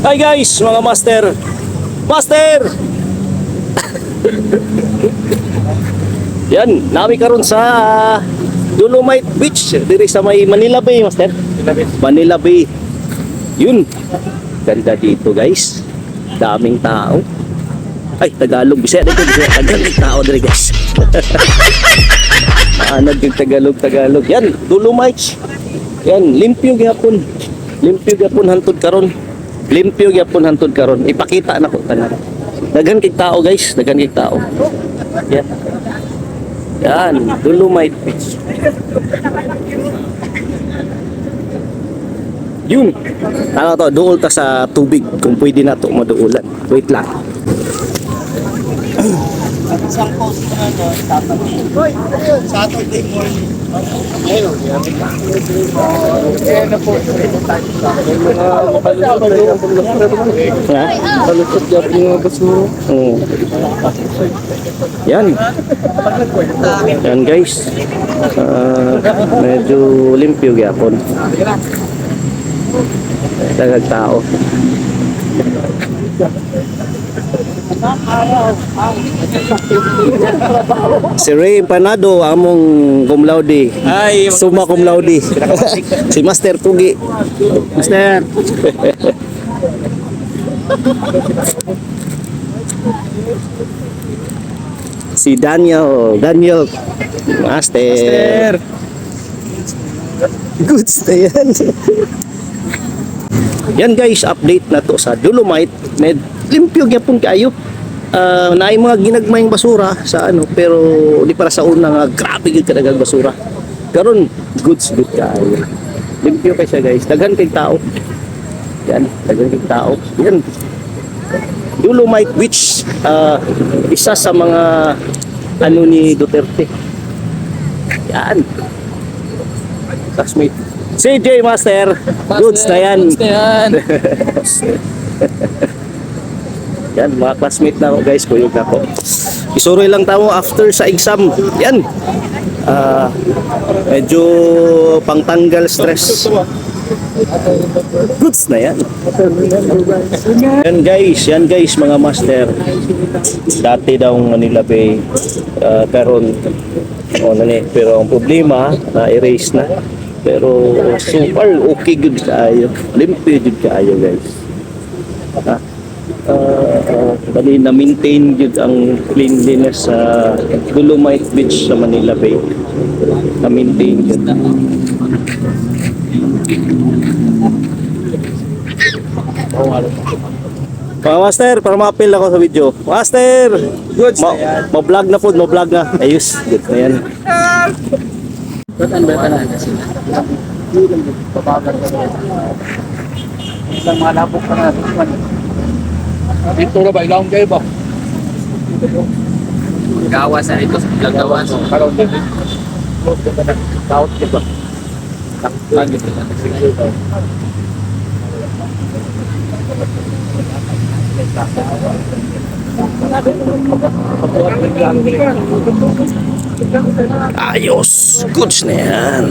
Hi guys, mga master. Master! Yan, nami karon sa Dolomite Beach diri sa may Manila Bay, master. Manila Bay. Yun. Ganda dito, guys. Daming tao. Ay, Tagalog. Bisaya dito, Bisaya. Tagalog tao diri, guys. Tagalog. Yan, Dolomite. Yan, limpyo gyapon. Limpyo gyapon hantod karon. Limpyo gyapon hantod karon. Ipakita na ko tanan. Daghan kay tao, guys. Daghan kay tao. Yan. Yan, Dolomite Beach. Yun. Ano to, duol ta sa tubig kung pwede na to maduulan. Wait lang. Isang post na Saturday morning. Ayun, na po. Ha? Palusot yung mga basura. Oo. Yan. Yan, guys. Medyo limpyo gyapon. Dagag tao. Si Ray Panado, among cum laude. Ay, Summa cum laude. Si Master Tugi. Master. Si Daniel. Master. Goods na yan. Yan guys, update na to sa Dolomite. Med limpyo gyapon kayo. Naay mga ginagmayng basura sa ano, pero di para sa una nga grabe gyud kadagang basura. Karon good kayo. Limpyo kay siya guys. Daghan kay tao. Yan, daghan kay tao. Yan. Dolomite Beach, isa sa mga ano ni Duterte. Yan. Classmate. CJ Master. Goods na yan. Yan, mga classmate na ako guys, kuyog na ako. Isuroy lang tamo after sa exam. Yan. Medyo pangtanggal stress. Goods na yan. Yan guys, mga master. Dati daw Manila Bay, karon pero ang problema na erase na. Pero super okay good kayo. Limpyo good kayo guys. Ha? Bali na maintain jud ang cleanliness sa Dolomite Beach sa Manila Bay. Na maintain jud. Mga master, para ma-appeal ako sa video. Master! Goods na yan. Ma-vlog na po, ma-vlog na. Ayos, good na yan. Batan na sila. Pabagal ka na. Isang malabok ka na. Dito na ba? Ilawang kayo ba? Gawas na ito sa Gawas. Karoon din. Kaut ka ba? Lagi ka na. Ayos! Goods na yan.